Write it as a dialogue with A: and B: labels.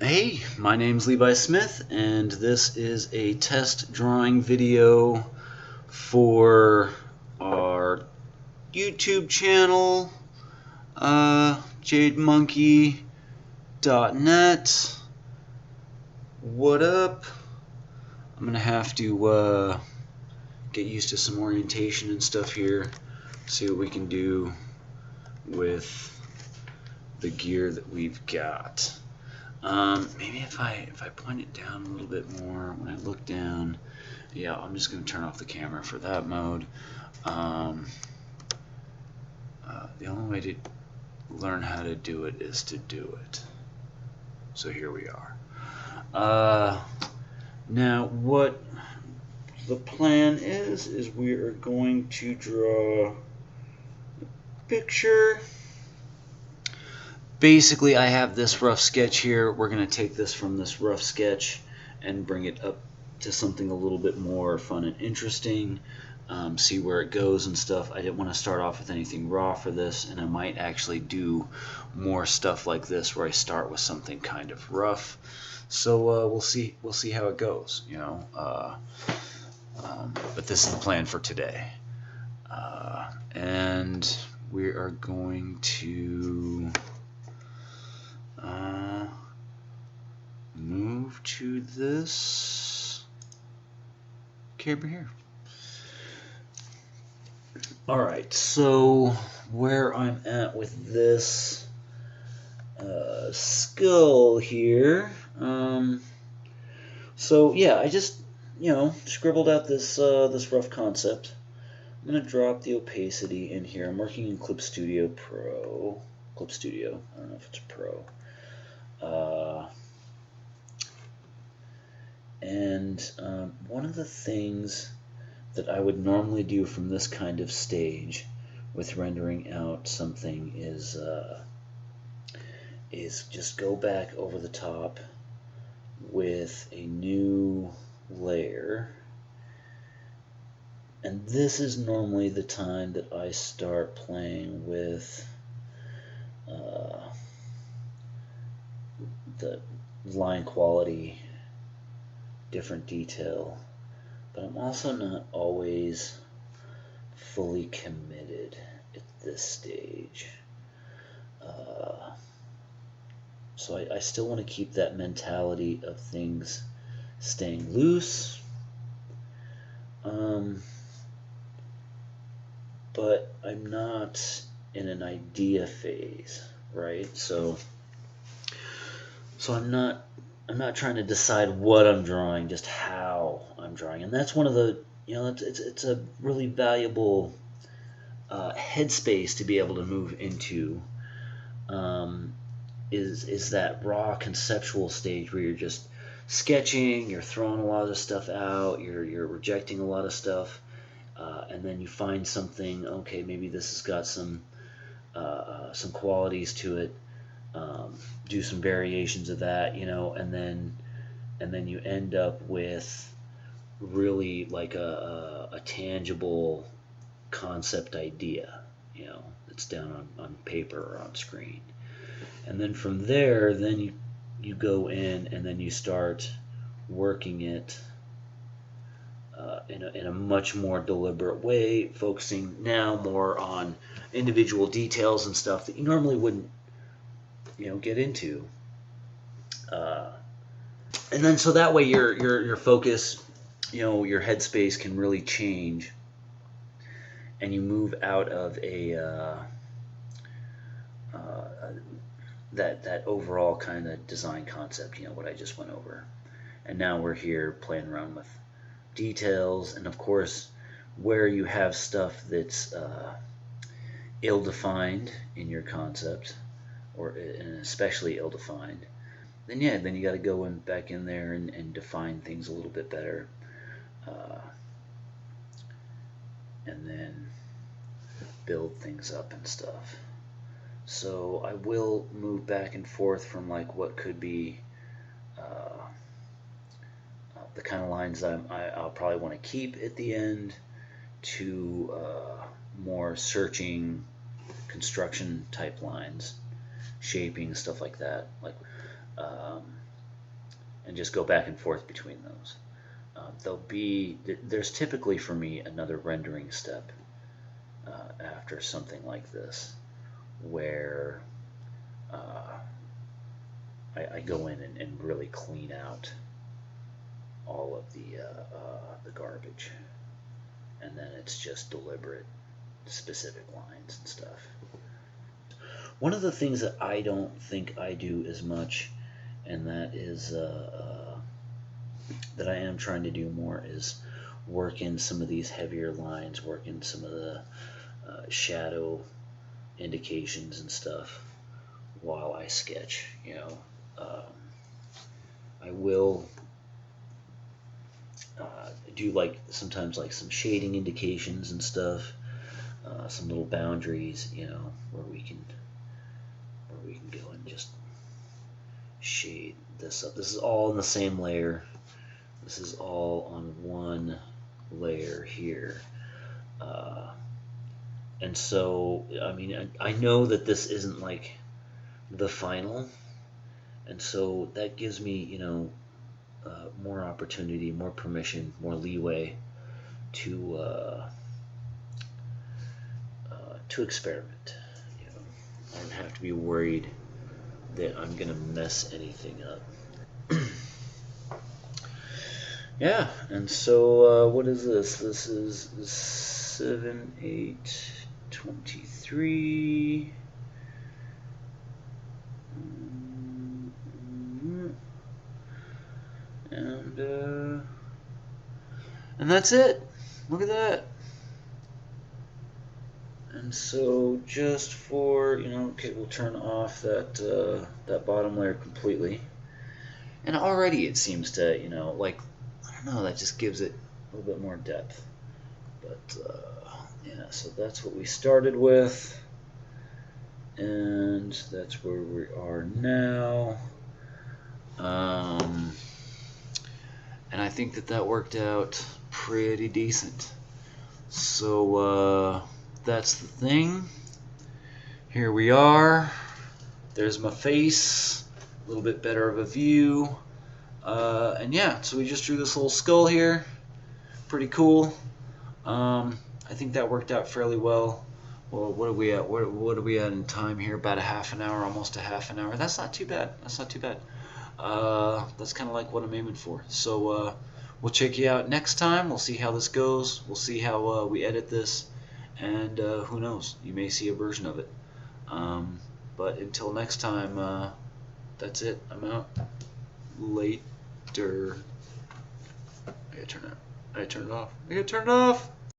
A: Hey, my name's Levi Smith, and this is a test drawing video for our YouTube channel, jademonkey.net. What up? I'm gonna have to get used to some orientation and stuff here, see what we can do with the gear that we've got. Maybe if I point it down a little bit more when I look down, yeah, I'm just going to turn off the camera for that mode. The only way to learn how to do it is to do it. So here we are. Now what the plan is we are going to draw a picture. Basically, I have this rough sketch here. We're going to take this from this rough sketch and bring it up to something a little bit more fun and interesting, see where it goes and stuff. I didn't want to start off with anything raw for this, and I might actually do more stuff like this where I start with something kind of rough. So we'll see how it goes, you know. But this is the plan for today, and we are going to move to this camera here. Alright, so where I'm at with this skull here, so yeah, I just, scribbled out this rough concept. I'm going to drop the opacity in here. I'm working in Clip Studio Pro. Clip Studio, I don't know if it's Pro. One of the things that I would normally do from this kind of stage with rendering out something is just go back over the top with a new layer. And this is normally the time that I start playing with the line quality, different detail, but I'm also not always fully committed at this stage. So I still want to keep that mentality of things staying loose, but I'm not in an idea phase, right? So I'm not trying to decide what I'm drawing, just how I'm drawing, and that's one of the, it's a really valuable headspace to be able to move into. Is that raw conceptual stage where you're just sketching, you're throwing a lot of stuff out, you're rejecting a lot of stuff, and then you find something. Okay, maybe this has got some qualities to it. Do some variations of that, and then you end up with really like a tangible concept idea, that's down on paper or on screen. And then from there, then you go in and then you start working it in a much more deliberate way, focusing now more on individual details and stuff that you normally wouldn't get into, and then so that way your focus, your headspace can really change, and you move out of that overall kind of design concept, what I just went over, and now we're here playing around with details, and of course where you have stuff that's ill-defined in your concept, or especially ill-defined, then you got to go back in there and define things a little bit better, and then build things up and stuff. So I will move back and forth from like what could be the kind of lines that I'll probably want to keep at the end to more searching construction type lines, shaping, stuff like that. Like
B: and just go back and forth between those. There's typically for me another rendering step after something like this, where I go in and really clean out all of the garbage, and then it's just deliberate, specific lines and stuff. One of the things that I don't think I do as much, and that is that I am trying to do more, is work in some of these heavier lines, work in some of the shadow indications and stuff while I sketch. I will do sometimes some shading indications and stuff, some little boundaries, where we can go and just shade this up. This is all in the same layer. This is all on one layer here. And so, I mean, I know that this isn't like the final, and so that gives me, more opportunity, more permission, more leeway to experiment. I don't have to be worried that I'm gonna mess anything up. Yeah, and so what is this? This is 7/8/23. And that's it. Look at that. And so just for, okay, we'll turn off that bottom layer completely. And already it seems to, I don't know, that just gives it a little bit more depth. But yeah, so that's what we started with, and that's where we are now. And I think that worked out pretty decent. So that's the thing. Here we are. There's my face, a little bit better of a view. And yeah, so we just drew this little skull here. Pretty cool. I think that worked out fairly well. Well, what are we at? What are we at in time here? About a half an hour, almost a half an hour. That's not too bad. That's not too bad. That's kind of like what I'm aiming for. So we'll check you out next time. We'll see how this goes. We'll see how we edit this. And who knows? You may see a version of it. But until next time, that's it. I'm out. Later. I gotta turn it off.